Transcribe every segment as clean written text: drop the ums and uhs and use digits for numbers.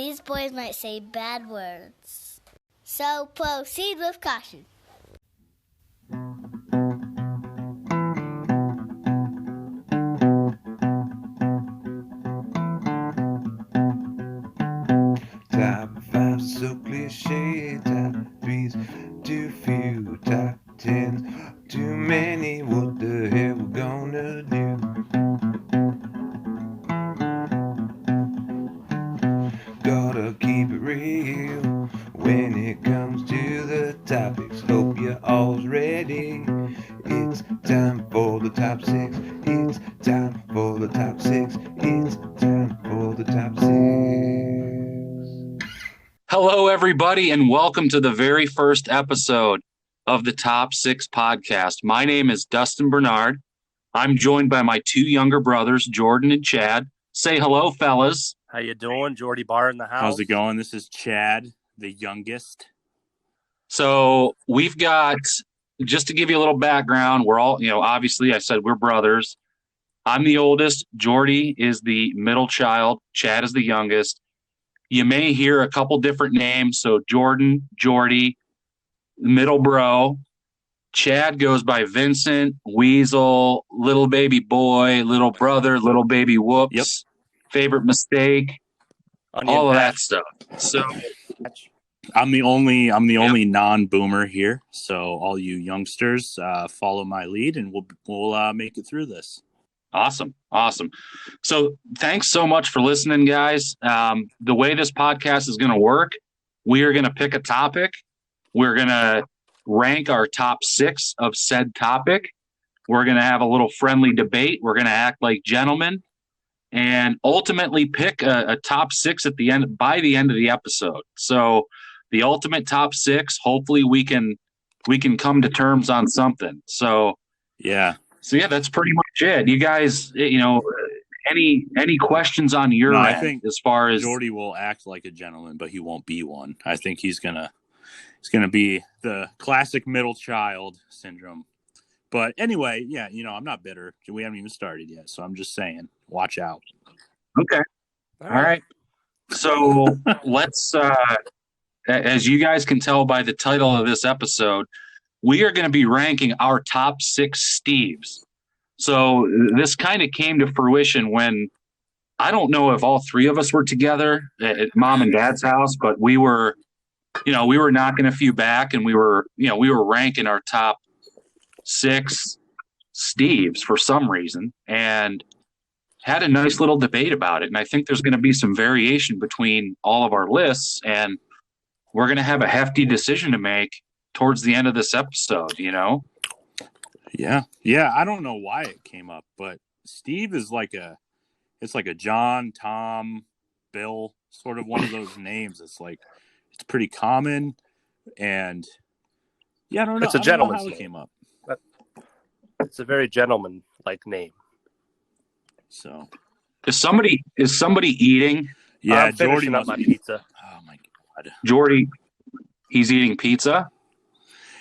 These boys might say bad words. So proceed with caution. Top 5 so cliche, top 3's too few, top 10's too many, what the hell we gonna do? Gotta keep it real when it comes to the topics, hope you're all ready. It's time for the top 6, it's time for the top 6, it's time for the top 6. Hello, everybody, and welcome to the very first episode of the Top 6 podcast. My name is Dustin Bernard. I'm joined by my two younger brothers, Jordan and Chad. Say hello, fellas. How you doing? Jordy Barr in the house. How's it going? This is Chad, the youngest. So we've got, just to give you a little background, we're all, obviously I said we're brothers. I'm the oldest. Jordy is the middle child. Chad is the youngest. You may hear a couple different names. So Jordan, Jordy, middle bro. Chad goes by Vincent, Weasel, little baby boy, little brother, little baby whoops, Yep. Favorite mistake, Onion all of patch. that stuff. So I'm the only non-boomer here. So all you youngsters, follow my lead, and we'll make it through this. Awesome. So thanks so much for listening, guys. The way this podcast is going to work, we are going to pick a topic. We're going to rank our top 6 of said topic. We're going to have a little friendly debate. We're going to act like gentlemen and ultimately pick a top 6 at the end, by the end of the episode. So the ultimate top 6, hopefully we can come to terms on something. So Yeah. that's pretty much it. You guys, any questions on your No, I end think as far as Jordy will act like a gentleman, but he won't be one. I think he's gonna be the classic middle child syndrome. But anyway, yeah, I'm not bitter. We haven't even started yet, so I'm just saying, watch out. Okay. All right. So let's, as you guys can tell by the title of this episode, we are going to be ranking our top 6 Steves. So this kind of came to fruition when, I don't know if all 3 of us were together at mom and dad's house, but we were knocking a few back, and we were ranking our top 6 Steves for some reason, and had a nice little debate about it. And I think there's going to be some variation between all of our lists, and we're going to have a hefty decision to make towards the end of this episode, Yeah. I don't know why it came up, but Steve is it's like a John, Tom, Bill, sort of one of those names. It's pretty common, and I don't know. It's a I don't know gentleman's how it name. came up. It's a very gentleman-like name. So Is somebody eating? yeah, I'm Jordy finishing up must my be. pizza. Oh my god! Jordy, he's eating pizza?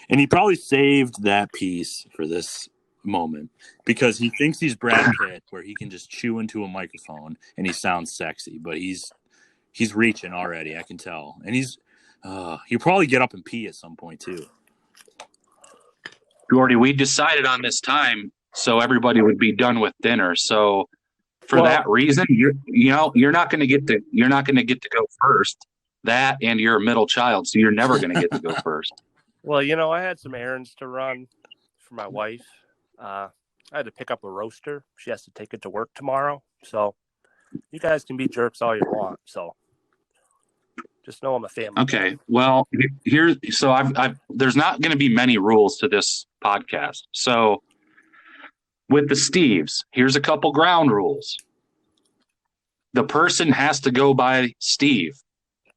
And he probably saved that piece for this moment because he thinks he's Brad Pitt, where he can just chew into a microphone and he sounds sexy. But he's reaching already, I can tell. And he'll probably get up and pee at some point too. Jordy, we decided on this time so everybody would be done with dinner. So for that reason, you're not going to get to go first. That, and you're a middle child, so you're never going to get to go first. Well, I had some errands to run for my wife. I had to pick up a roaster. She has to take it to work tomorrow. So you guys can be jerks all you want. So just know I'm a family. Okay. Well, there's not going to be many rules to this podcast. So with the Steves, here's a couple ground rules. The person has to go by Steve,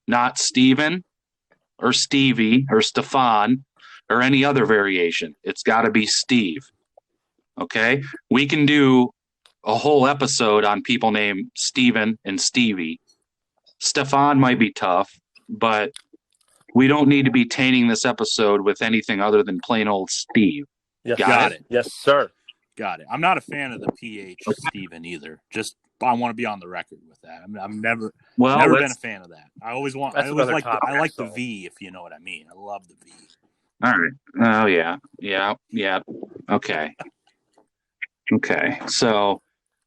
not Steven or Stevie or Stefan or any other variation. It's got to be Steve. Okay? We can do a whole episode on people named Steven and Stevie. Stefan might be tough, but we don't need to be tainting this episode with anything other than plain old Steve. Yes, Got it? Yes, sir. Got it. I'm not a fan of the PH Steven either. Just want to be on the record with that. I've never Well, been a fan of that. I always like the V, if you know what I mean. I love the V. All right. Oh yeah. Okay. Okay. So,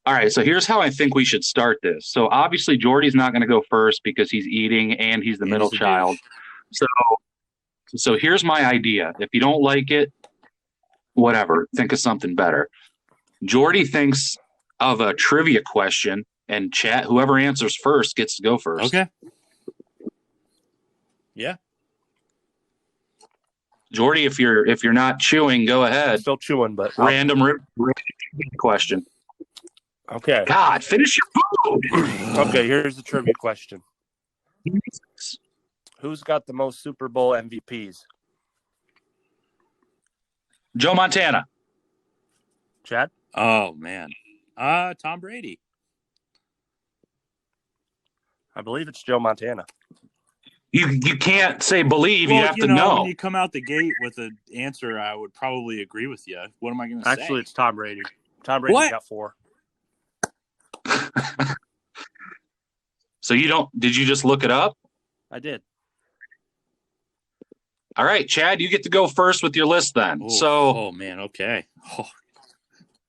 all right. So here's how I think we should start this. So obviously Jordy's not going to go first because he's eating and he's the middle child. So here's my idea. If you don't like it, whatever. Think of something better. Jordy thinks of a trivia question, and chat. Whoever answers first gets to go first. Okay. Yeah. Jordy, if you're not chewing, go ahead. I'm still chewing, but random question. Okay. God, finish your food. Okay, here's the trivia question. Who's got the most Super Bowl MVPs? Joe Montana. Chad? Oh man. Tom Brady. I believe it's Joe Montana. You can't say believe. Well, you have to know. When you come out the gate with an answer, I would probably agree with you. What am I going to say? Actually, it's Tom Brady. Tom Brady got 4. So did you just look it up? I did. All right, Chad, you get to go first with your list then. Oh man, okay. Oh.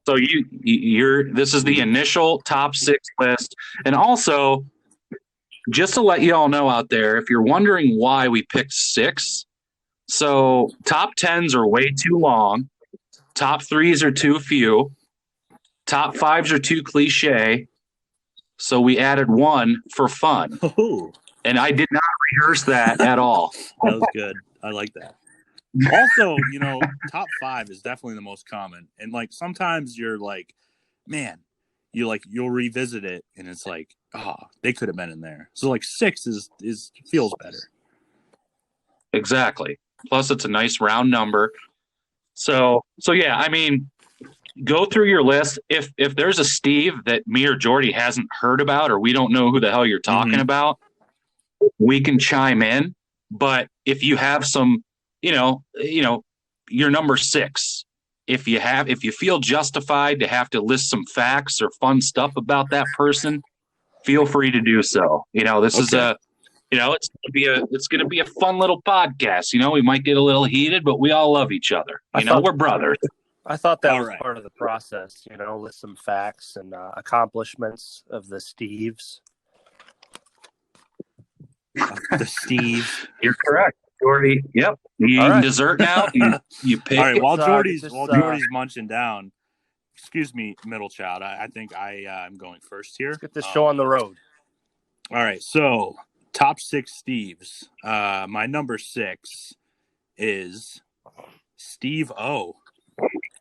So this is the initial top 6 list. And also, just to let you all know out there, if you're wondering why we picked 6, so top 10s are way too long. Top 3s are too few. Top 5s are too cliche. So we added 1 for fun. Oh. And I did not rehearse that at all. That was good. I like that. Also, top 5 is definitely the most common. And like sometimes you're like, man, you'll revisit it and it's like, oh, they could have been in there. So like 6 feels better. Exactly. Plus it's a nice round number. So yeah, I mean, go through your list. If there's a Steve that me or Jordy hasn't heard about, or we don't know who the hell you're talking about, we can chime in. But if you have some, your number 6, if you feel justified to have to list some facts or fun stuff about that person, feel free to do so. This is it's going to be a fun little podcast. We might get a little heated, but we all love each other. We're brothers. I thought that was part of the process, list some facts and accomplishments of the Steves. The Steve. You're correct, Jordy. Yep. You eating dessert now? You pick. All right. While Jordy's munching down, excuse me, middle child. I think I'm going first here. Let's get this show on the road. All right. So top 6 Steves. My number 6 is Steve O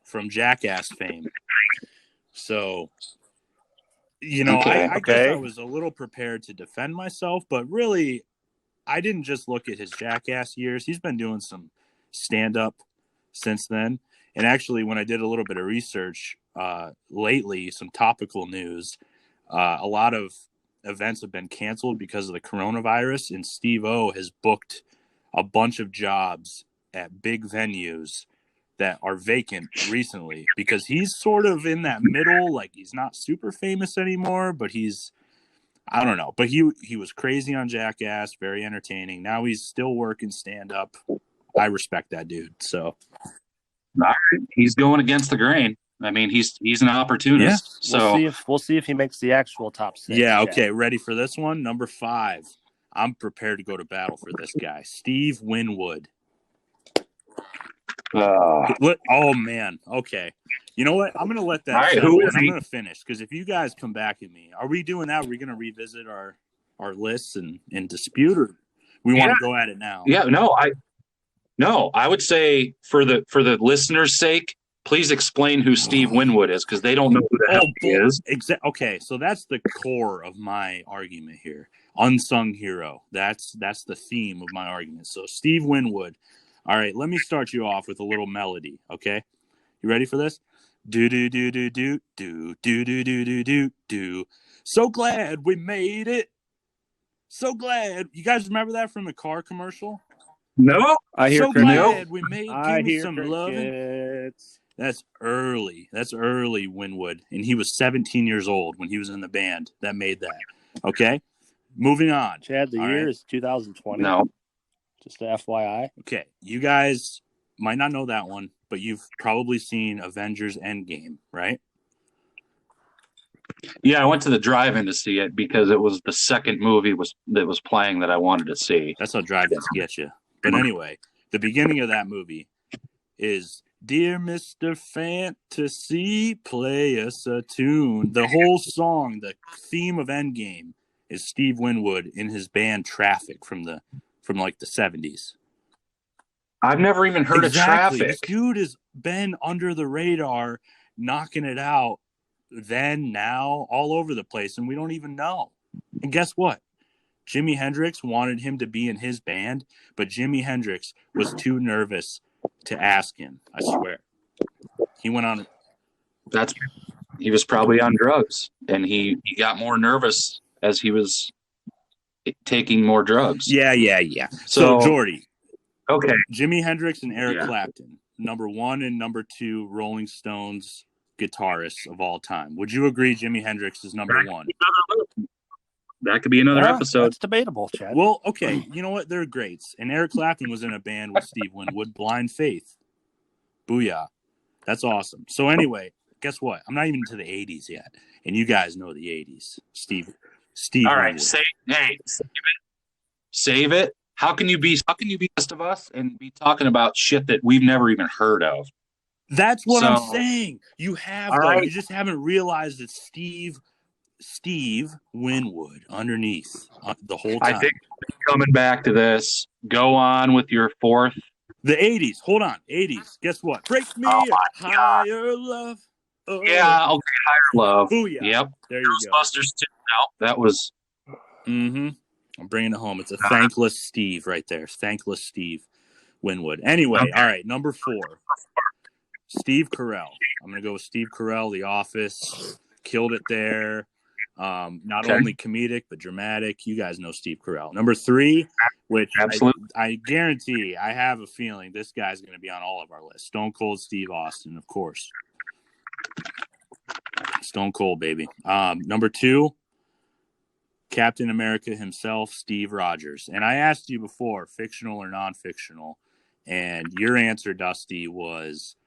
from Jackass fame. So, I guess I was a little prepared to defend myself, but really, I didn't just look at his Jackass years. He's been doing some stand-up since then. And actually, when I did a little bit of research lately, some topical news, a lot of events have been canceled because of the coronavirus, and Steve O has booked a bunch of jobs at big venues that are vacant recently because he's sort of in that middle, like he's not super famous anymore, but I don't know. But he was crazy on Jackass, very entertaining. Now he's still working stand-up. I respect that dude. So he's going against the grain. I mean, he's an opportunist. Yeah. So we'll see if he makes the actual top 6. Yeah, okay. Ready for this one? Number 5. I'm prepared to go to battle for this guy. Steve Winwood. Oh man. Okay. You know what? I'm gonna let that. Right, who is I'm he? gonna finish because if you guys come back at me, are we doing that? Are we gonna revisit our lists and dispute, or we want to go at it now? Yeah. No. I would say for the listeners' sake, please explain who Steve Winwood is because they don't know who the hell he is. Okay, so that's the core of my argument here. Unsung hero. That's the theme of my argument. So Steve Winwood. All right, let me start you off with a little melody, okay? You ready for this? Do do do do do do do do do do do do. So glad we made it. So glad. You guys remember that from the car commercial? No. I hear so glad we made it. Give me some loving. That's early. That's early Winwood. And he was 17 years old when he was in the band that made that. Okay? Moving on. Chad, the All year right? is 2020. No. Just a FYI. Okay. You guys might not know that one, but you've probably seen Avengers Endgame, right? Yeah, I went to the drive-in to see it because it was the second movie that was playing that I wanted to see. That's how drive-ins get you. But anyway, the beginning of that movie is Dear Mr. Fantasy, play us a tune. The whole song, the theme of Endgame, is Steve Winwood in his band Traffic from like the 70s. I've never even heard of Traffic. This dude has been under the radar, knocking it out then, now, all over the place, and we don't even know. And guess what? Jimi Hendrix wanted him to be in his band, but Jimi Hendrix was too nervous to ask him. I swear. He went on. He was probably on drugs, and he got more nervous as he was taking more drugs. Yeah. So Jordy. Okay. Jimi Hendrix and Eric Clapton, number 1 and number 2 Rolling Stones guitarists of all time. Would you agree Jimi Hendrix is number 1? That could be another episode. That's debatable, Chad. Well, okay. You know what? They're greats. And Eric Clapton was in a band with Steve Winwood, Blind Faith. Booyah. That's awesome. So anyway, guess what? I'm not even to the 80s yet. And you guys know the 80s. Steve all right. Winwood. Save it. How can you be best of us and be talking about shit that we've never even heard of? That's what I'm saying. You have, right. You just haven't realized that Steve Winwood underneath the whole time. I think coming back to this, go on with your fourth. The 80s. Hold on. 80s. Guess what? Break me higher love. Oh. Yeah, okay, higher love. Booyah. Yep. There you go. Ghostbusters 2. No, that was. Mm-hmm. I'm bringing it home. It's a thankless Steve right there. Thankless Steve Winwood. Anyway, okay. All right, number 4. Steve Carell. I'm going to go with Steve Carell, The Office. Killed it there. Not only comedic, but dramatic. You guys know Steve Carell. Number 3, which I guarantee, I have a feeling this guy's going to be on all of our lists. Stone Cold Steve Austin, of course. Stone Cold, baby. Number 2, Captain America himself, Steve Rogers. And I asked you before, fictional or non-fictional, and your answer, Dusty, was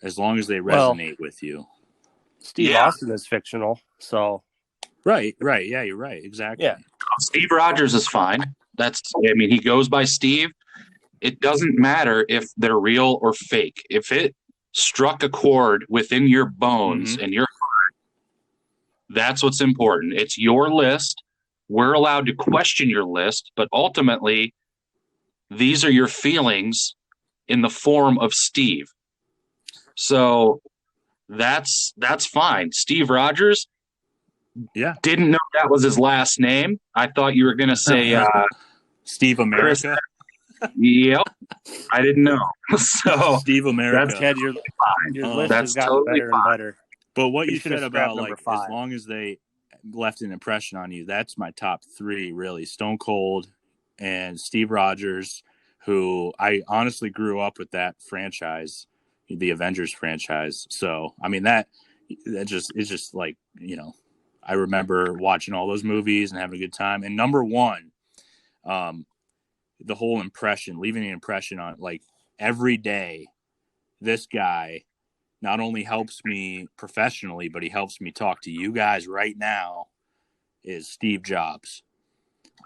as long as they resonate with you. Steve Austin is fictional, so... Right. Yeah, you're right. Exactly. Yeah. Steve Rogers is fine. He goes by Steve. It doesn't matter if they're real or fake. If it struck a chord within your bones and your heart, that's what's important. It's your list. We're allowed to question your list, but ultimately, these are your feelings in the form of Steve. So that's fine. Steve Rogers, didn't know that was his last name. I thought you were going to say Steve America. Yep, I didn't know. So Steve America. Chad, your list has gotten totally better and better. But what you said about as long as they left an impression on you, that's my top 3 really. Stone Cold and Steve Rogers, who I honestly grew up with that franchise, the Avengers franchise. So I mean it's just like, I remember watching all those movies and having a good time. And number 1, the whole impression, leaving an impression on like every day, this guy not only helps me professionally, but he helps me talk to you guys right now, is Steve Jobs.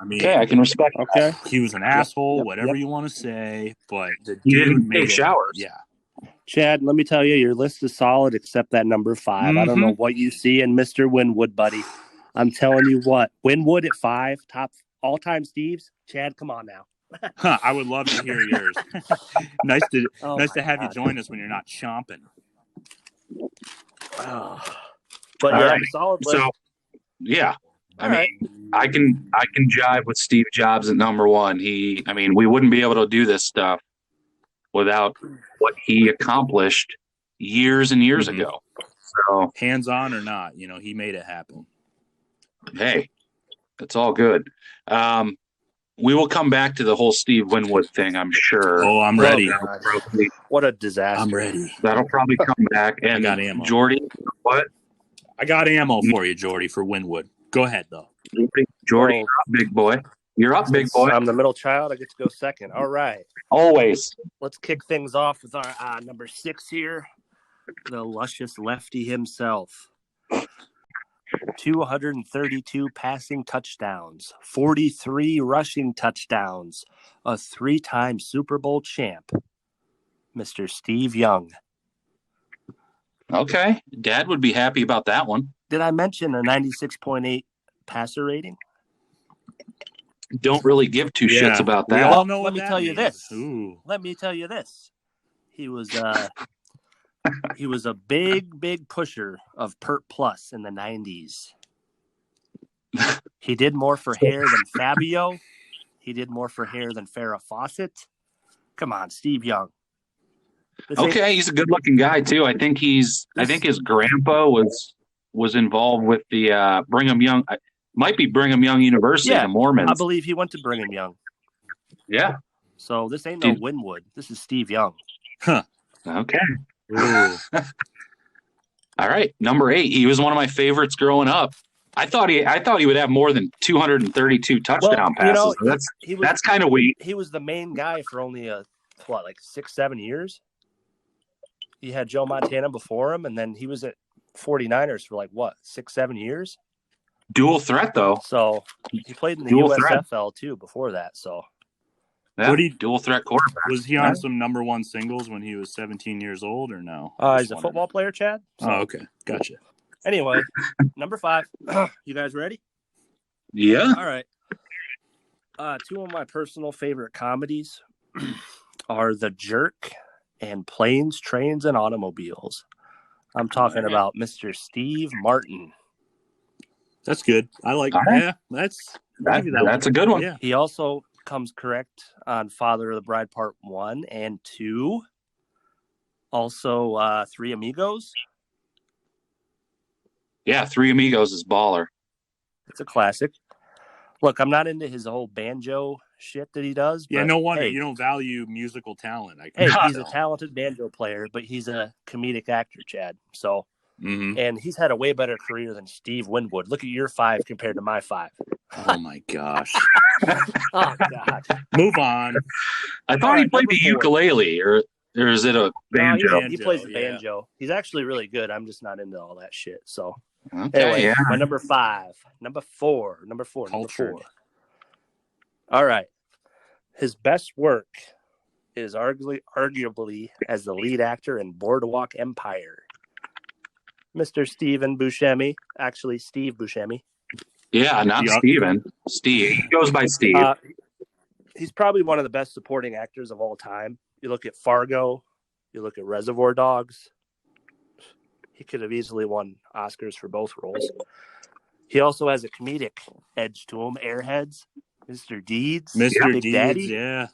I mean, I can respect that. He was an asshole, whatever you want to say, but the he dude didn't made take showers. Yeah. Chad, let me tell you, your list is solid except that number 5. I don't know what you see in Mr. Winwood, buddy. I'm telling you what, Winwood at 5, top all-time Steves. Chad, come on now. I would love to hear yours. nice to have you join us when you're not chomping. But solid list. So, I can jive with Steve Jobs at number 1. We wouldn't be able to do this stuff without what he accomplished years and years ago. So, hands on or not, he made it happen. Hey, it's all good. We will come back to the whole Steve Winwood thing, I'm sure. Oh, I'm ready. God. What a disaster. I'm ready. That'll probably come back. And got ammo. Jordy, what? I got ammo for you, Jordy, for Winwood. Go ahead, though. Jordy, Well, you're up, big boy. You're up, big Since boy. I'm the middle child, I get to go second. All right. Always. Let's kick things off with our number 6 here. The luscious lefty himself. 232 passing touchdowns, 43 rushing touchdowns, a 3-time Super Bowl champ, Mr. Steve Young. Okay. Dad would be happy about that one. Did I mention a 96.8 passer rating? Don't really give two shits about We that. all know Let what me that tell you means. this. Ooh. Let me tell you this. He was a big pusher of Pert Plus in the 90s. He did more for hair than Fabio. He did more for hair than Farrah Fawcett. Come on, Steve Young. Okay, he's a good-looking guy too. I think his grandpa was involved with the Brigham Young. Might be Brigham Young University, the Mormons. I believe he went to Brigham Young. Yeah. So this ain't no Winwood. This is Steve Young. Huh. Okay. Ooh. All right, number 8. He was one of my favorites growing up. I thought he would have more than 232 touchdown passes. That's kind of weak. He was the main guy for only 6-7 years. He had Joe Montana before him, and then he was at 49ers for 6-7 years. Dual threat though. So he played in the Dual USFL threat. too before that. So yeah, dual threat quarterback. Was he on some number 1 singles when he was 17 years old or no? He's a football player, Chad. So, oh, okay. Gotcha. Anyway, number 5. You guys ready? Yeah. All right. 2 of my personal favorite comedies are The Jerk and Planes, Trains, and Automobiles. I'm talking about Mr. Steve Martin. That's good. I like. Right. Yeah, that's a good one. Yeah. He also comes correct on Father of the Bride Part 1 and 2. Also, Three Amigos. Yeah, Three Amigos is baller. It's a classic. Look, I'm not into his whole banjo shit that he does. Yeah, but, no wonder hey, you don't value musical talent. He's a talented banjo player, but he's a comedic actor, Chad. So, and he's had a way better career than Steve Winwood. Look at your 5 compared to my 5. Oh my gosh! Oh God! Move on. I thought he played the ukulele, or is it a banjo? No, he plays the banjo. He's actually really good. I'm just not into all that shit. So, okay, anyway, my number 5, number 4. All right. His best work is arguably as the lead actor in Boardwalk Empire. Mr. Stephen Buscemi. Actually, Steve Buscemi. Yeah, not Steven. Steve. He goes by Steve. He's probably one of the best supporting actors of all time. You look at Fargo. You look at Reservoir Dogs. He could have easily won Oscars for both roles. He also has a comedic edge to him. Airheads. Mr. Deeds. Mr. Big Deeds, Daddy. yeah.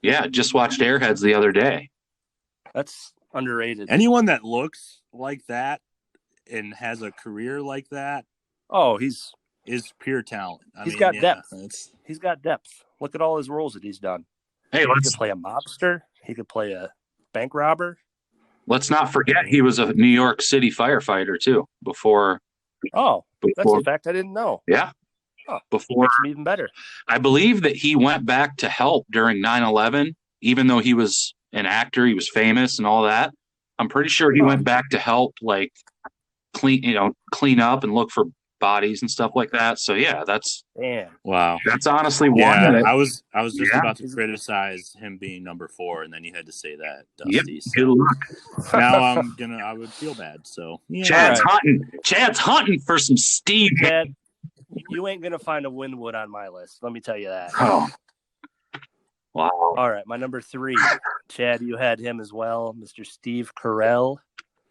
Yeah, just watched Airheads the other day. That's underrated. Anyone that looks like that and has a career like that is pure talent. He's got depth. He's got depth. Look at all his roles that he's done. Hey, he could play a mobster. He could play a bank robber. Let's not forget he was a New York City firefighter too. Before that's a fact I didn't know. Yeah. Before, makes him even better. I believe that he went back to help during 9/11, even though he was an actor, he was famous and all that. I'm pretty sure he went back to help, clean up and look for bodies and stuff like that. So yeah, that's wow. That's honestly one. Yeah, I was just about to criticize him being number 4, and then you had to say that, Dusty. Yep, good luck. Now I would feel bad. So yeah. Chad's hunting for some Steve. Chad, you ain't gonna find a Winwood on my list. Let me tell you that. Oh. Wow. All right, my number 3. Chad, you had him as well, Mr. Steve Carell.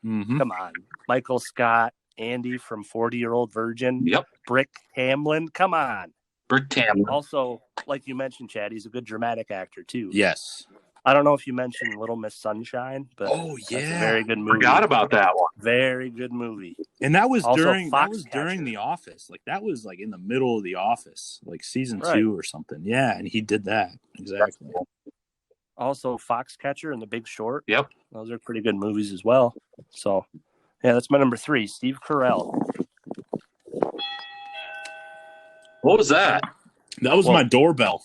Come on. Michael Scott, Andy from 40-Year-Old Virgin. Yep. Brick Tamlin. Come on. Brick Tamlin. Also, like you mentioned, Chad, he's a good dramatic actor too. Yes. I don't know if you mentioned Little Miss Sunshine, but that's a very good movie. Forgot about that one. Very good movie. And that was Also, during Foxcatcher. The Office. Like that was like in the middle of The Office, like season Right. 2 or something. Yeah, and he did that. Exactly. Also, Foxcatcher and The Big Short. Yep. Those are pretty good movies as well. So, yeah, that's my number 3, Steve Carell. What was that? That was my doorbell.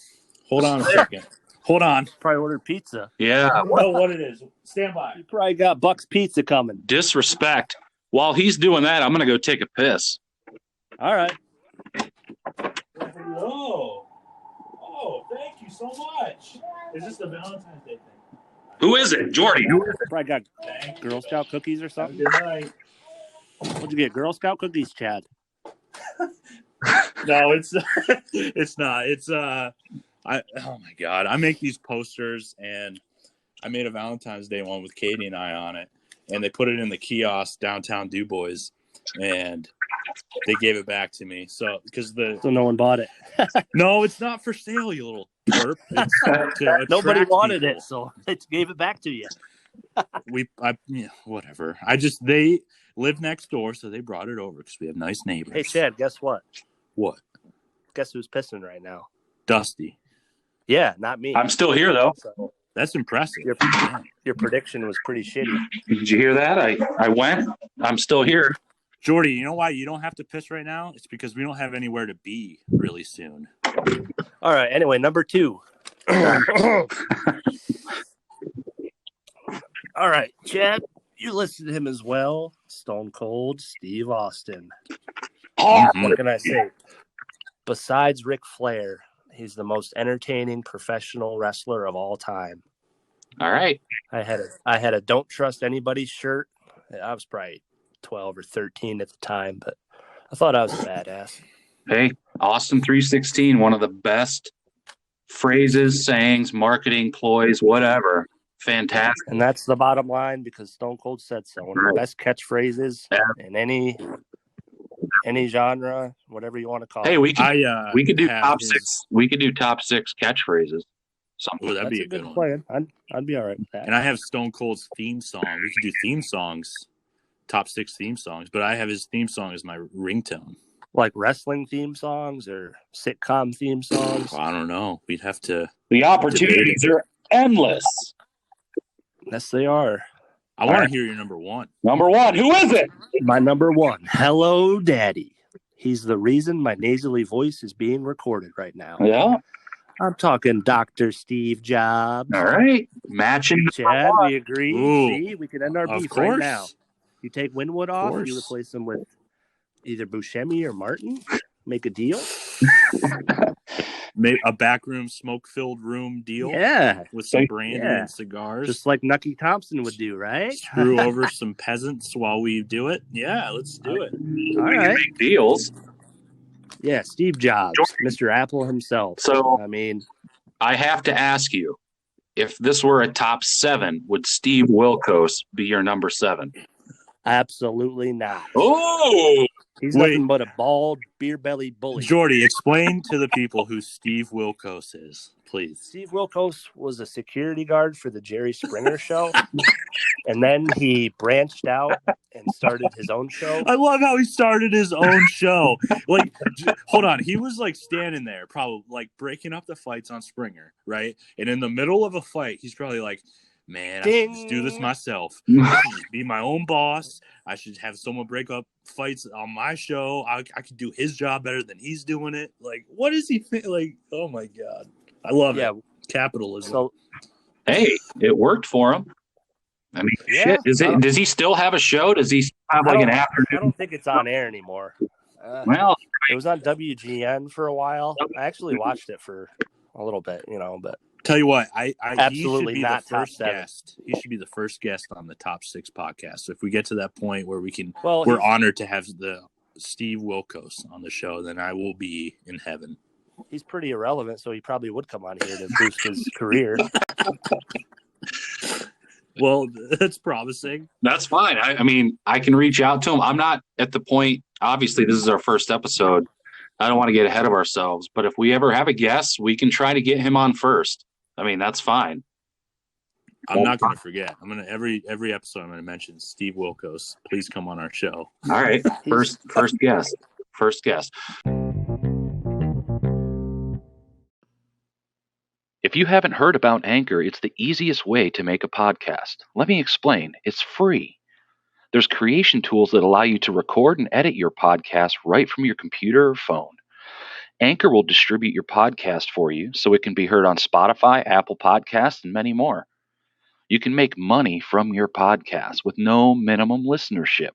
Hold on a second. Hold on. Probably ordered pizza. Yeah. I don't know what it is. Stand by. You probably got Buck's Pizza coming. Disrespect. While he's doing that, I'm going to go take a piss. All right. Hello. Oh, thank you so much. Is this the Valentine's Day thing? Who is it? Jordy. Probably got Girl Scout cookies or something. Good night. What'd you get? Girl Scout cookies, Chad? No, it's not. It's oh my God. I make these posters, and I made a Valentine's Day one with Katie and I on it, and they put it in the kiosk downtown Du Bois, and they gave it back to me. So no one bought it. No, it's not for sale, you little derp. It's Nobody wanted it, so they gave it back to you. Whatever. They live next door, so they brought it over because we have nice neighbors. Hey, Chad, guess what? What? Guess who's pissing right now? Dusty. Yeah, not me. I'm still here, though. So That's impressive. your prediction was pretty shitty. Did you hear that? I went. I'm still here. Jordy, you know why you don't have to piss right now? It's because we don't have anywhere to be really soon. All right. Anyway, number 2. All right, Chad, you listed him as well. Stone Cold Steve Austin. What can I say? Besides Ric Flair, he's the most entertaining professional wrestler of all time. All right. I had a Don't Trust Anybody shirt. I was probably 12 or 13 at the time, but I thought I was a badass. Hey, Austin 316, one of the best phrases, sayings, marketing ploys, whatever. Fantastic. And that's the bottom line because Stone Cold said so. One of the best catchphrases in any genre, whatever you want to call it. Hey, we could do top his... 6. We could do top 6 catchphrases. Something. Ooh, that'd That's be a good one. plan. I'd be all right with that. And I have Stone Cold's theme song. We could do theme songs, top 6 theme songs, but I have his theme song as my ringtone. Like wrestling theme songs or sitcom theme songs? I don't know. We'd have to. The opportunities are endless. Yes, they are. I want to hear your number 1. Number 1, who is it? My number 1, Hello Daddy. He's the reason my nasally voice is being recorded right now. Yeah. I'm talking Dr. Steve Jobs. All right. Matching. Chad, we agree. Ooh, See, we can end our of beef course. right now. You take Winwood off, course. you replace him with either Buscemi or Martin. Make a deal. Maybe a backroom, smoke-filled room deal. Yeah. With some brandy Yeah. and cigars. Just like Nucky Thompson would do, right? Screw over some peasants while we do it. Yeah, let's do it. All right. Make deals. Yeah, Steve Jobs, Mr. Apple himself. So I mean, I have to ask you, if this were a top 7, would Steve Wilkos be your number 7? absolutely not. Oh, He's Wait. nothing but a bald, beer-bellied bully. Jordy, explain to the people who Steve Wilkos is, please. Steve Wilkos was a security guard for the Jerry Springer show. And then he branched out and started his own show. I love how he started his own show. Like, hold on. He was like standing there, probably like breaking up the fights on Springer, right? And in the middle of a fight, he's probably like, man, I should just do this myself. I should just be my own boss. I should have someone break up fights on my show. I could do his job better than he's doing it. Like, what does he think? Like, oh my God. I love it. Capitalism. So, hey, it worked for him. I mean, shit. Does he still have a show? Does he have like an afternoon? I don't think it's on air anymore. Well, it was on WGN for a while. I actually watched it for a little bit, but tell you what, absolutely he should be not the first top 7. guest. He should be the first guest on the Top 6 podcast. So if we get to that point where Well, we're honored to have the Steve Wilkos on the show, then I will be in heaven. He's pretty irrelevant, so he probably would come on here to boost his career. Well, that's promising. that's fine. I mean, I can reach out to him. I'm not at the point. Obviously, this is our first episode. I don't want to get ahead of ourselves, but if we ever have a guest, we can try to get him on first. I mean, that's fine. I'm not going to forget. I'm going to every episode I'm going to mention Steve Wilkos. Please come on our show. All right, first guest. If you haven't heard about Anchor, it's the easiest way to make a podcast. Let me explain. It's free. There's creation tools that allow you to record and edit your podcast right from your computer or phone. Anchor will distribute your podcast for you so it can be heard on Spotify, Apple Podcasts, and many more. You can make money from your podcast with no minimum listenership.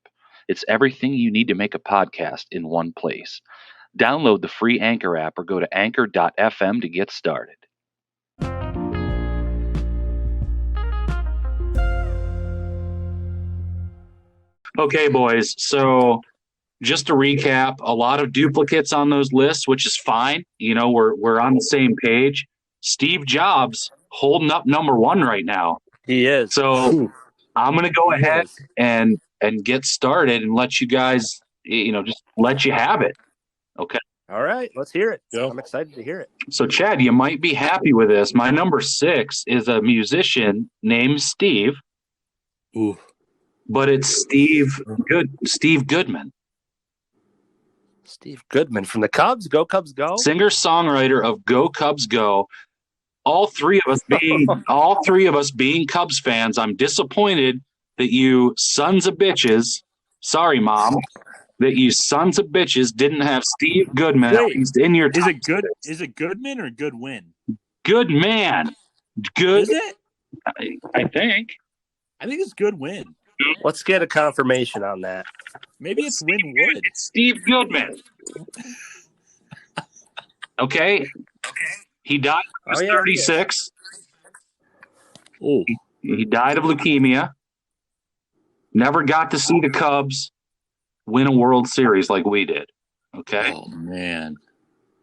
It's everything you need to make a podcast in one place. Download the free Anchor app or go to anchor.fm to get started. Okay, boys. So just to recap, a lot of duplicates on those lists, which is fine. You know, we're on the same page. Steve Jobs holding up number one right now. He is. So I'm going to go ahead and get started and let you guys, just let you have it. Okay. All right, let's hear it. Go. I'm excited to hear it. So, Chad, you might be happy with this. My number 6 is a musician named Steve. Ooh. But it's Steve Goodman. Steve Goodman from the Cubs. Go Cubs, go. Singer-songwriter of Go Cubs Go. All three of us being Cubs fans, I'm disappointed that you sons of bitches, sorry, Mom, that you sons of bitches didn't have Steve Goodman in your top six. Is it Goodman or Goodwin? Good man. Good. Is it? I think. I think it's Goodwin. Let's get a confirmation on that. Maybe it's Winwood. Steve Goodman. Okay. He died when he was 36. Oh. He died of leukemia. Never got to see the Cubs win a World Series like we did. Okay. Oh, man.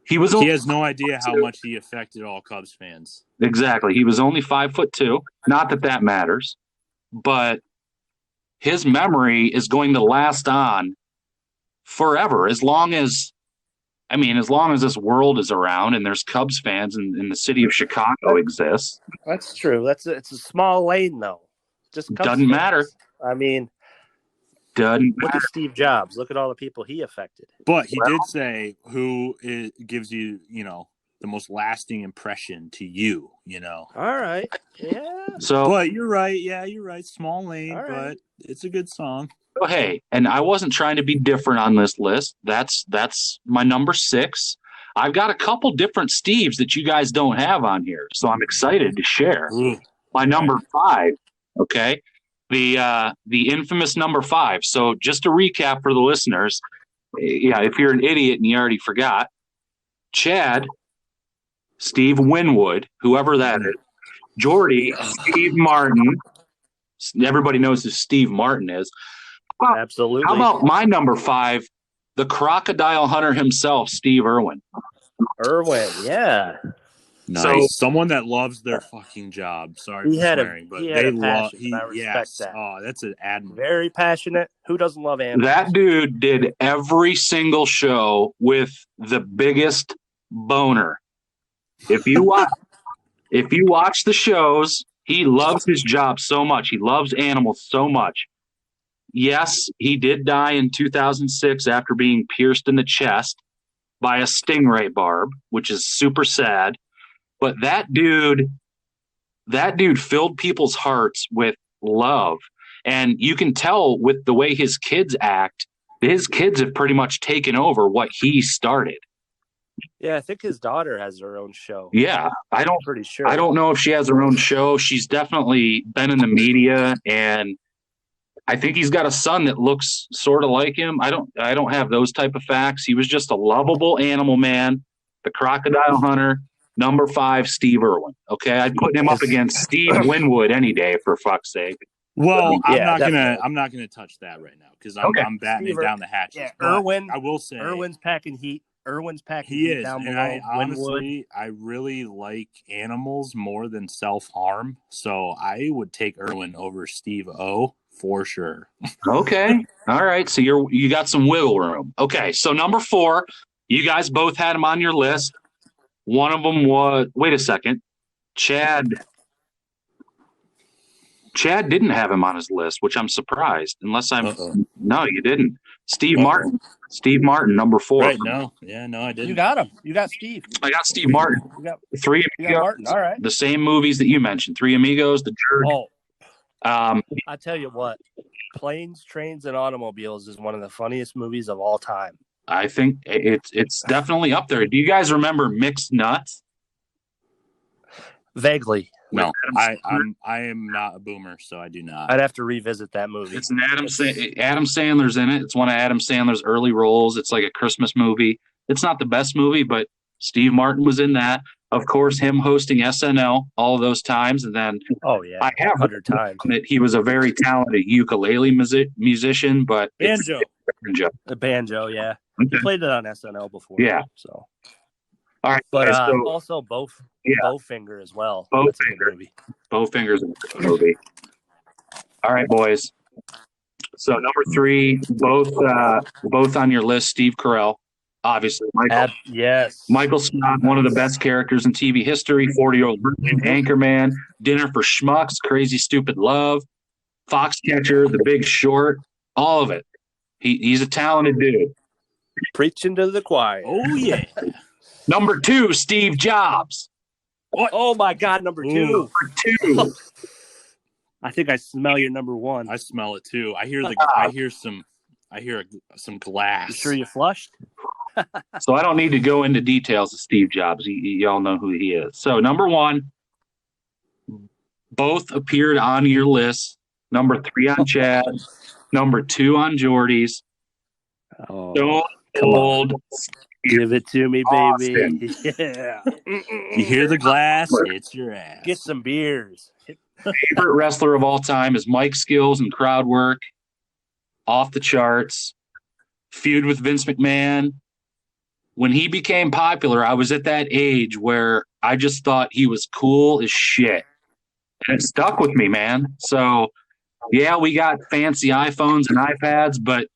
He has no idea how much he affected all Cubs fans. Exactly. He was only 5'2". Not that matters, but his memory is going to last on forever. As long as this world is around and there's Cubs fans and the city of Chicago exists. That's true. It's a small lane, though. Just Cubs doesn't fans. Matter. I mean, look at Steve Jobs. Look at all the people he affected. But he did say who gives you, the most lasting impression to you, All right. Yeah. But you're right. Yeah, you're right. Small lane, but it's a good song. Oh, hey, and I wasn't trying to be different on this list. That's my number 6. I've got a couple different Steves that you guys don't have on here, so I'm excited to share. Ooh. My number 5, okay? The infamous number 5. So just to recap for the listeners, if you're an idiot and you already forgot, Chad, Steve Winwood, whoever that is, Jordy, Steve Martin. Everybody knows who Steve Martin is. Absolutely. How about my number 5, the crocodile hunter himself, Steve Irwin? Yeah. Nice. So, someone that loves their fucking job. Sorry for swearing, but they love. I respect that. Oh, that's an admirable. Very passionate. Who doesn't love animals? That dude did every single show with the biggest boner. If you watch the shows, he loves his job so much. He loves animals so much. Yes, he did die in 2006 after being pierced in the chest by a stingray barb, which is super sad. But that dude filled people's hearts with love. And you can tell with the way his kids act, his kids have pretty much taken over what he started. Yeah, I think his daughter has her own show. Yeah, I'm pretty sure. I don't know if she has her own show. She's definitely been in the media, and I think he's got a son that looks sort of like him. I don't have those type of facts. He was just a lovable animal man, the crocodile hunter. Number 5, Steve Irwin. Okay, I'd put him up against Steve Winwood any day, for fuck's sake. Well, I'm not gonna touch that right now because I'm batting it down the hatches. Yeah, Irwin. I will say Irwin's packing heat. He is, down and below. honestly, I really like animals more than self-harm, so I would take Irwin over Steve O for sure. Okay, all right. So you got some wiggle room. Okay, so number 4, you guys both had him on your list. One of them was, wait a second, Chad. Chad didn't have him on his list, which I'm surprised. Unless I'm no, you didn't. Steve Martin, number 4. Right? No, I didn't. You got him. You got Steve. I got Steve Martin. You got Three Amigos. Martin. All right. The same movies that you mentioned. Three Amigos, The Jerk. Oh, I tell you what, Planes, Trains, and Automobiles is one of the funniest movies of all time. I think it's definitely up there. Do you guys remember Mixed Nuts? Vaguely. No, I am not a boomer, so I do not. I'd have to revisit that movie. It's an Adam Sandler's in it. It's one of Adam Sandler's early roles. It's like a Christmas movie. It's not the best movie, but Steve Martin was in that. Of course, him hosting SNL all those times, and then I have 100 times that he was a very talented ukulele musician, but banjo. The banjo, yeah. Okay. He played it on SNL before. Yeah. So. All right, but guys, also Bowfinger as well. Bowfinger's in the movie. All right, boys. So number 3, both on your list. Steve Carell, obviously. Michael Scott, one of the best characters in TV history. 40-Year-Old Virgin, Anchorman, Dinner for Schmucks, Crazy Stupid Love, Foxcatcher, The Big Short, all of it. He's a talented dude. Preaching to the choir. Oh yeah. Number 2, Steve Jobs. What? Oh my God, number 2. Number 2. I think I smell your number 1. I smell it too. I hear some glass. You sure you flushed? So I don't need to go into details of Steve Jobs. Y'all know who he is. So number 1, both appeared on your list. Number 3 on Chad. Number 2 on Jordy's. Oh, Stone Cold. Give it to me, baby. Yeah. You hear the glass, it's your ass. Get some beers. Favorite wrestler of all time is Mike skills and crowd work. Off the charts. Feud with Vince McMahon. When he became popular, I was at that age where I just thought he was cool as shit. And it stuck with me, man. So, yeah, we got fancy iPhones and iPads, but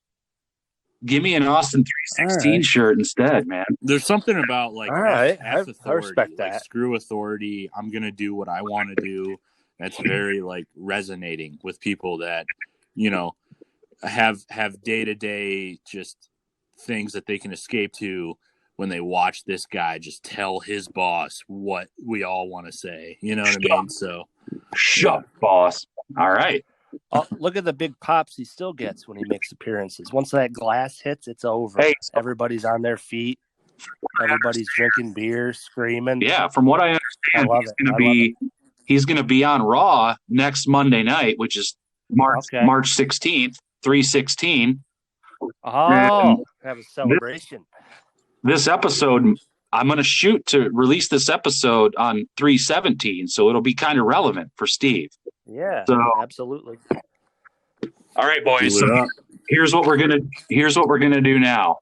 give me an Austin 316 shirt instead, man. There's something about like I authority. respect that. Like, screw authority. I'm gonna do what I want to do. That's very like resonating with people that, have day to day just things that they can escape to when they watch this guy just tell his boss what we all want to say. You know what I mean? So shut, boss. All right. Oh, look at the big pops he still gets when he makes appearances. Once that glass hits, it's over. Hey, everybody's on their feet. Everybody's drinking beer, screaming. Yeah, from what I understand, he's going to be on Raw next Monday night, which is March 16th, 3/16. Oh, have a celebration. This episode, I'm going to shoot to release this episode on 3/17, so it'll be kind of relevant for Steve. Yeah, so, absolutely. All right, boys. So here's what we're gonna do now.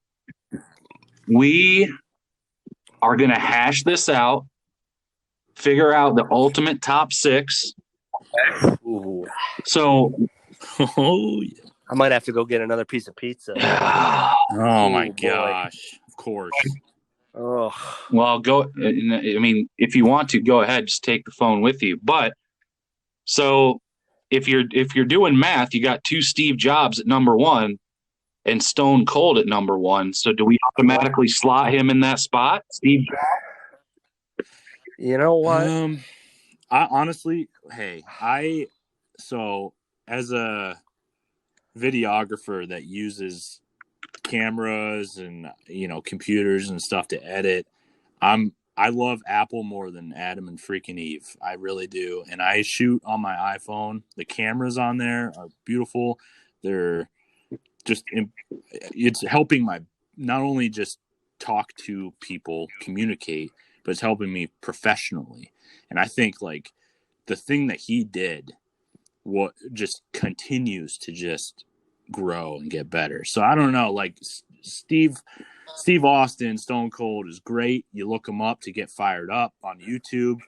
We are gonna hash this out, figure out the ultimate top 6. Ooh. So, I might have to go get another piece of pizza. Oh my gosh! Of course. Oh well, go. I mean, if you want to, go ahead. Just take the phone with you, but. So if you're doing math, you got 2 Steve Jobs at number 1 and Stone Cold at number 1. So do we automatically slot him in that spot, Steve Jobs? You know what? I honestly, so as a videographer that uses cameras and computers and stuff to edit, I love Apple more than Adam and freaking Eve. I really do. And I shoot on my iPhone. The cameras on there are beautiful. They're just, it's helping my, not only just talk to people, communicate, but it's helping me professionally. And I think like the thing that he did, what just continues to just grow and get better. So I don't know, like Steve Austin, Stone Cold is great. You look him up to get fired up on YouTube,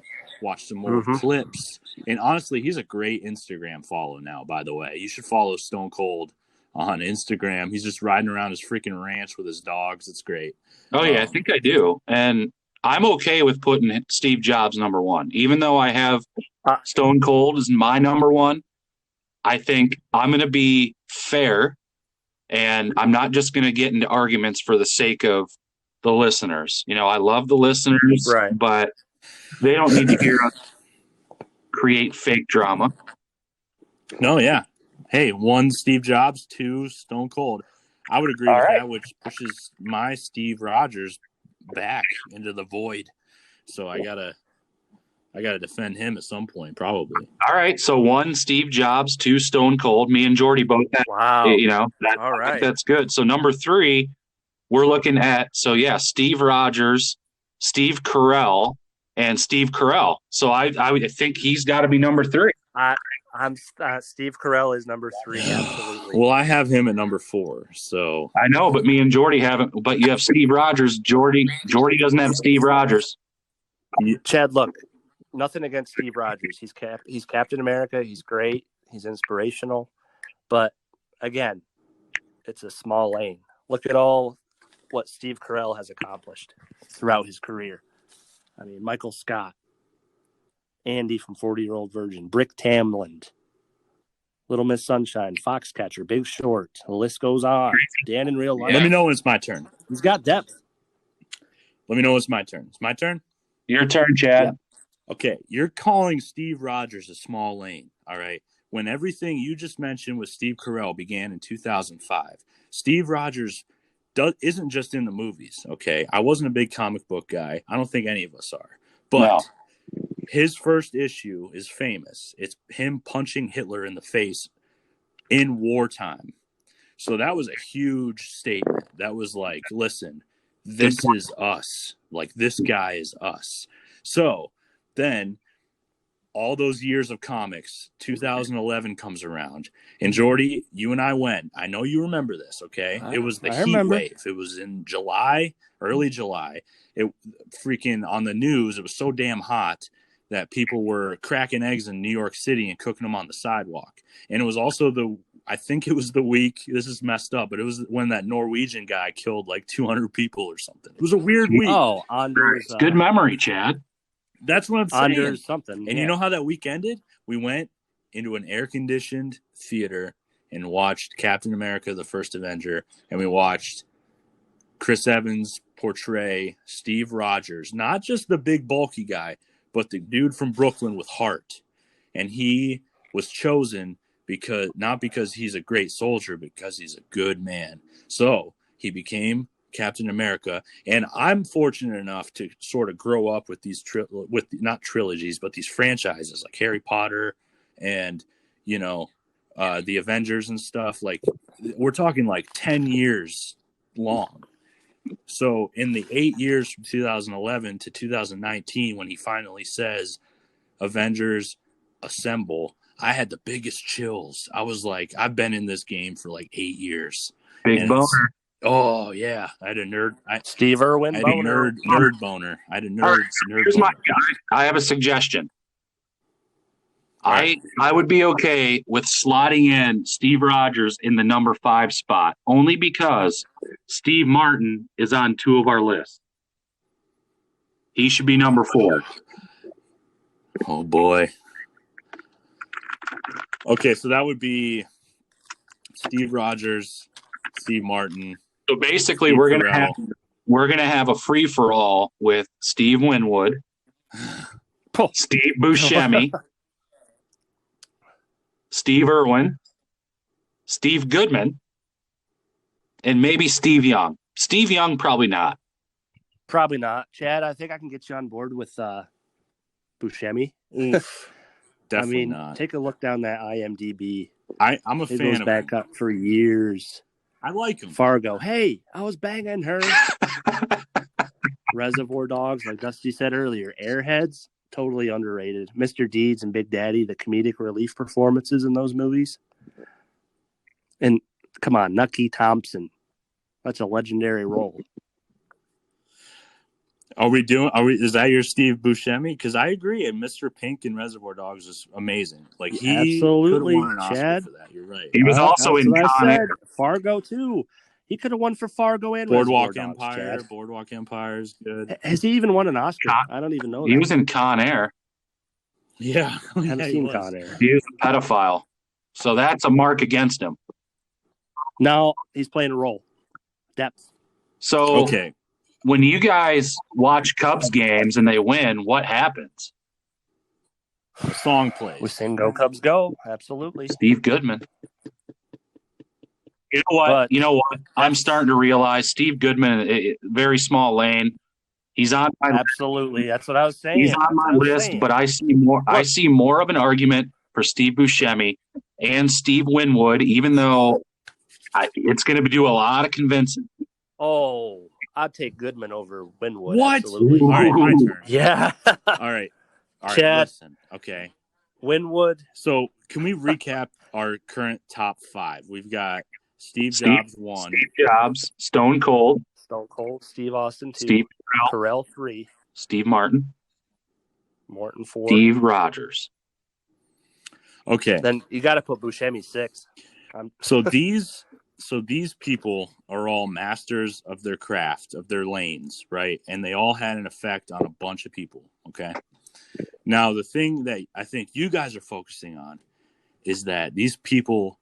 watch some more clips. And honestly, he's a great Instagram follow now, by the way. You should follow Stone Cold on Instagram. He's just riding around his freaking ranch with his dogs. It's great. Oh, yeah, I think I do. And I'm okay with putting Steve Jobs number 1. Even though I have Stone Cold as my number 1, I think I'm going to be fair, and I'm not just going to get into arguments for the sake of the listeners. You know, I love the listeners, Right. but they don't need to hear us create fake drama. No, yeah. Hey, 1, Steve Jobs, 2, Stone Cold. I would agree with that, which pushes my Steve Rogers back into the void. So I gotta defend him at some point, probably. All right, so 1, Steve Jobs, 2, Stone Cold. Me and Jordy both have, Wow. you know, All right. I think that's good. So number 3, we're looking at, so yeah, Steve Rogers, Steve Carell, and Steve Carell. So I think he's got to be number 3. I'm Steve Carell is number 3. Absolutely. Well, I have him at number 4. So I know, but me and Jordy haven't. But you have Steve Rogers. Jordy doesn't have Steve Rogers. Chad, look, nothing against Steve Rogers. He's Captain America. He's great. He's inspirational. But again, it's a small lane. Look at all what Steve Carell has accomplished throughout his career. I mean, Michael Scott, Andy from 40-Year-Old Virgin, Brick Tamland, Little Miss Sunshine, Foxcatcher, Big Short. The list goes on. Dan in Real Life. Let me know when it's my turn. He's got depth. Let me know when it's my turn. It's my turn? Your turn, Chad. Yep. Okay, you're calling Steve Rogers a small lane, all right? When everything you just mentioned with Steve Carell began in 2005, Steve Rogers isn't just in the movies, okay? I wasn't a big comic book guy. I don't think any of us are. But his first issue is famous. It's him punching Hitler in the face in wartime. So that was a huge statement. That was like, listen, this is us. Like, this guy is us. So then all those years of comics, 2011 comes around. And Jordy, you and I went. I know you remember this, okay? It was the heat wave. It was in July, early July. It freaking on the news. It was so damn hot that people were cracking eggs in New York City and cooking them on the sidewalk. And it was also I think it was the week, this is messed up, but it was when that Norwegian guy killed like 200 people or something. It was a weird week. Oh, Anders. Good memory, Chad. That's what I'm saying. Anders something. And you know how that week ended? We went into an air-conditioned theater and watched Captain America, the First Avenger, and we watched Chris Evans portray Steve Rogers, not just the big bulky guy, but the dude from Brooklyn with heart. And he was chosen not because he's a great soldier, because he's a good man. So he became Captain America, and I'm fortunate enough to sort of grow up with these not trilogies, but these franchises like Harry Potter and the Avengers and stuff. Like, we're talking like 10 years long. So in the 8 years from 2011 to 2019, when he finally says Avengers Assemble, I had the biggest chills. I was like, I've been in this game for like 8 years. Big boner. Oh yeah, I had a nerd. Steve Irwin. I had a nerd boner. I had a nerd. Here's boner. I have a suggestion. I would be okay with slotting in Steve Rogers in the number 5 spot, only because Steve Martin is on 2 of our lists. He should be number 4. Oh boy. Okay, so that would be Steve Rogers, Steve Martin. So basically, we're gonna have a free for all with Steve Winwood, Steve Buscemi, Steve Irwin, Steve Goodman, and maybe Steve Young. Steve Young, probably not. Probably not. Chad, I think I can get you on board with Buscemi. Definitely not. Take a look down that IMDb. I'm a fan goes of back him. up for years. I like him. Fargo. Hey, I was banging her. Reservoir Dogs, like Dusty said earlier. Airheads, totally underrated. Mr. Deeds and Big Daddy, the comedic relief performances in those movies. And come on, Nucky Thompson. That's a legendary role. Is that your Steve Buscemi? Because I agree, and Mr. Pink in Reservoir Dogs is amazing. Like, he absolutely, won an Oscar Chad. for that. You're right. He was also in Con Air. Fargo too. He could have won for Fargo and Boardwalk Reservoir Dogs, Empire. Chad. Boardwalk Empire is good. Has he even won an Oscar? I don't even know. He was in Con Air. Yeah, I haven't seen Con Air. He was a pedophile. So that's a mark against him. No, he's playing a role. Depth. So Okay. when you guys watch Cubs games and they win, what happens? The song plays. We sing "Go Cubs Go." Absolutely. Steve Goodman. You know what? I'm starting to realize Steve Goodman, very small lane. He's on my Absolutely. That's what I was saying. He's on my list, but I see more. Look. I see more of an argument for Steve Buscemi and Steve Winwood, even though it's going to do a lot of convincing. Oh, I'd take Goodman over Winwood. What? Absolutely. All right, my turn. Yeah. All right. Chad. Listen. Okay. Winwood. So can we recap our current top 5? We've got Steve Jobs 1. Steve Jobs, Stone Cold, Steve Austin 2, Steve Carell 3, Steve Martin, Morton 4, Steve Rogers. Okay. Then you got to put Buscemi 6. So these people are all masters of their craft, of their lanes, right? And they all had an effect on a bunch of people, okay? Now, the thing that I think you guys are focusing on is that these people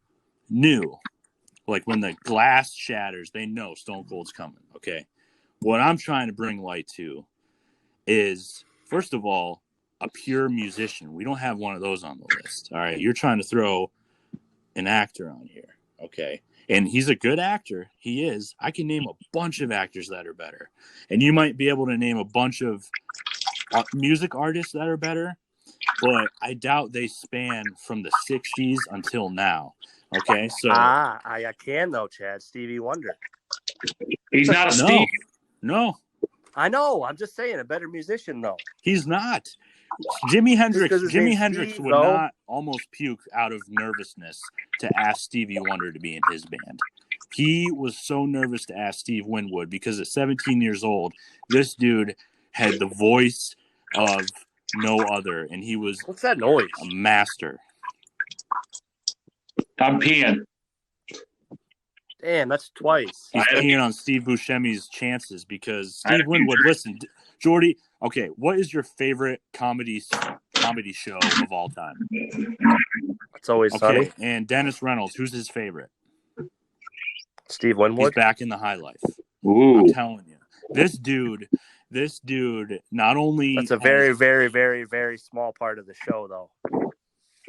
knew, like when the glass shatters, they know Stone Cold's coming, okay? What I'm trying to bring light to is, first of all, a pure musician. We don't have one of those on the list, all right? You're trying to throw an actor on here, okay? And he's a good actor. He is. I can name a bunch of actors that are better. And you might be able to name a bunch of music artists that are better, but I doubt they span from the 60s until now. Okay, so I can though, Chad. Stevie Wonder. He's not a Steve. No, I know. I'm just saying, a better musician though. he's not. Jimi Hendrix Steve, would not almost puke out of nervousness to ask Stevie Wonder to be in his band. He was so nervous to ask Steve Winwood because at 17 years old, this dude had the voice of no other, and he was What's that noise? a master. I'm peeing. Damn, that's twice. He's peeing on Steve Buscemi's chances because Steve Winwood. Listen, Jordy. Okay, what is your favorite comedy show of all time? It's Always Sunny. And Dennis Reynolds. Who's his favorite? Steve Winwood. He's back in the High Life. Ooh. I'm telling you, this dude. Not only That's a very, very, very, very small part of the show, though.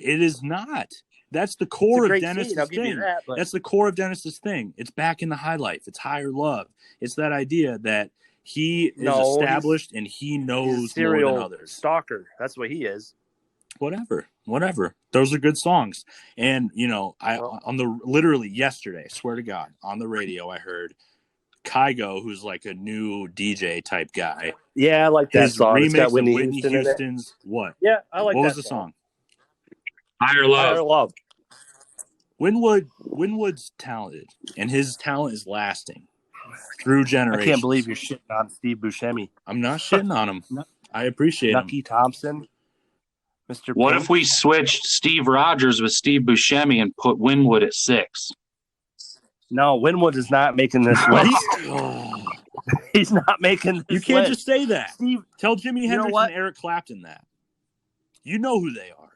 It is not. That's the core of Dennis's thing. That, That's the core of Dennis's thing. It's back in the High Life. It's higher love. It's that idea that he is established and he knows more than others. Stalker. That's what he is. Whatever. Those are good songs. And literally yesterday, swear to God, on the radio, I heard Kygo, who's like a new DJ type guy. Yeah, I like that song. Remix it's got of Whitney Houston's what? Yeah, I like that. What was the song? Higher Love. Winwood's talented, and his talent is lasting through generations. I can't believe you're shitting on Steve Buscemi. I'm not shitting on him. I appreciate him. Nucky Thompson. Mr. What Pink. if we switched Steve Rogers with Steve Buscemi and put Winwood at 6? No, Winwood is not making this list. He's not making this You can't list. just say that. Steve, tell Jimi Hendrix and Eric Clapton that. You know who they are.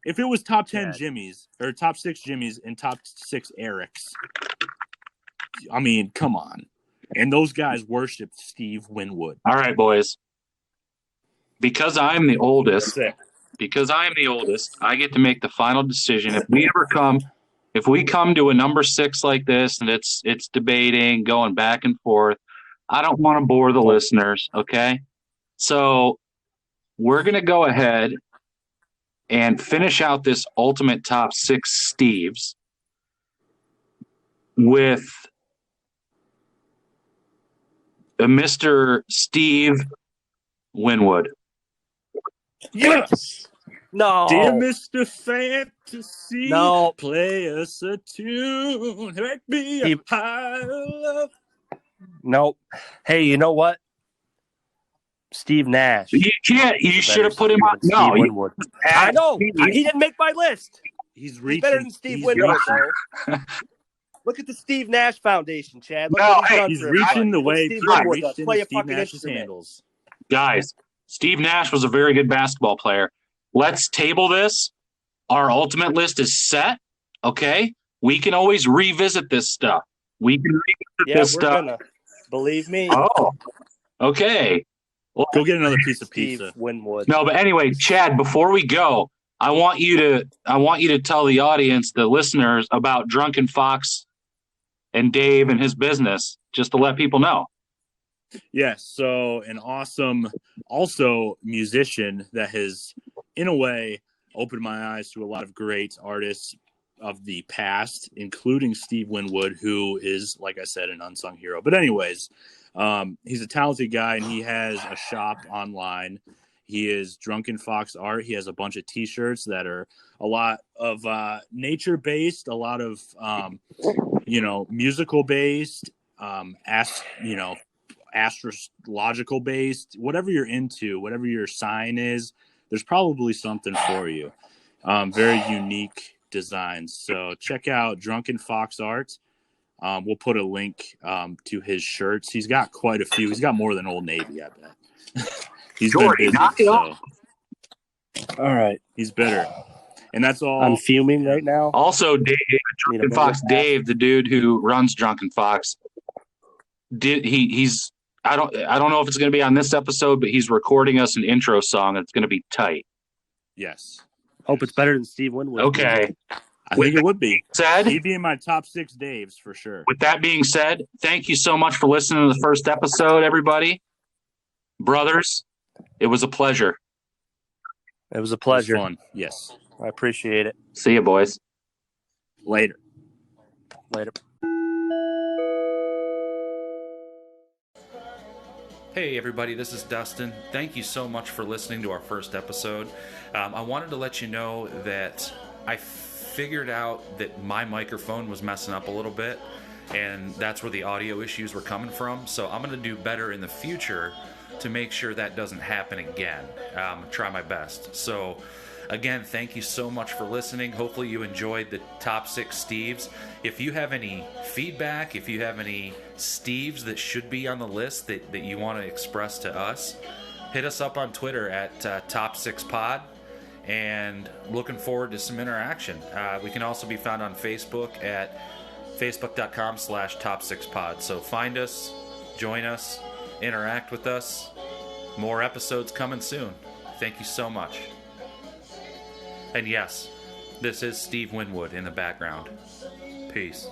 If it was top 10 Jimmys, or top 6 Jimmys and top 6 Erics, I mean, come on. And those guys worship Steve Winwood. All right, boys. Because I'm the oldest, I get to make the final decision. If we come to a number 6 like this and it's debating, going back and forth, I don't want to bore the listeners, okay? So we're going to go ahead and finish out this ultimate top 6 Steves with Mr. Steve Winwood. Yes! No. Dear Mr. Fantasy, no. Play us a tune. Make me a high love. Nope. Hey, you know what? Steve Nash. You can't. You should have put him on. No, Winwood. I know. He didn't make my list. He's better than Steve Winwood, though. Look at the Steve Nash Foundation, Chad. Look he's reaching the way Steve people Winwood reached does. Play a Steve fucking Nash's instrument. handles. Guys, Steve Nash was a very good basketball player. Let's table this our ultimate list is set. Okay, we can always revisit this stuff. We can revisit this we're stuff. gonna. Believe me. Oh, okay. Well, Go get another piece of Steve pizza. Winwood. no, but anyway, Chad, before we go, I want you to tell the audience, the listeners, about Drunken Fox and Dave and his business, just to let people know. Yes, so an awesome, also musician that has, in a way, opened my eyes to a lot of great artists of the past, including Steve Winwood, who is, like I said, an unsung hero. But anyways, he's a talented guy, and he has a shop online. He is Drunken Fox Art. He has a bunch of T-shirts that are a lot of nature-based, a lot of, musical-based, astrological based, whatever you're into, whatever your sign is, there's probably something for you. Very unique designs. So check out Drunken Fox Art. We'll put a link to his shirts. He's got quite a few. He's got more than Old Navy, I bet. He's Jordy, been busy. knock it So. off. All right. He's bitter. And that's all. I'm fuming right now. Also, Dave, Drunken Fox Dave, the dude who runs Drunken Fox, he's I don't know if it's going to be on this episode, but he's recording us an intro song that's going to be tight. Yes. Hope it's better than Steve Winwood. Okay. I think it would be. Said, he'd be in my top 6 Daves for sure. With that being said, thank you so much for listening to the first episode, everybody. Brothers, it was a pleasure. It was a pleasure. It was fun. Yes. I appreciate it. See you, boys. Later. Hey everybody, this is Dustin. Thank you so much for listening to our first episode. I wanted to let you know that I figured out that my microphone was messing up a little bit, and that's where the audio issues were coming from. So I'm going to do better in the future to make sure that doesn't happen again. Try my best. So again, thank you so much for listening. Hopefully you enjoyed the top 6 Steves. If you have any feedback, if you have any Steves that should be on the list that you want to express to us, hit us up on Twitter at Top6Pod, and looking forward to some interaction. We can also be found on Facebook at facebook.com/Top6Pod. So find us, join us, interact with us. More episodes coming soon. Thank you so much. And yes, this is Steve Winwood in the background. Peace.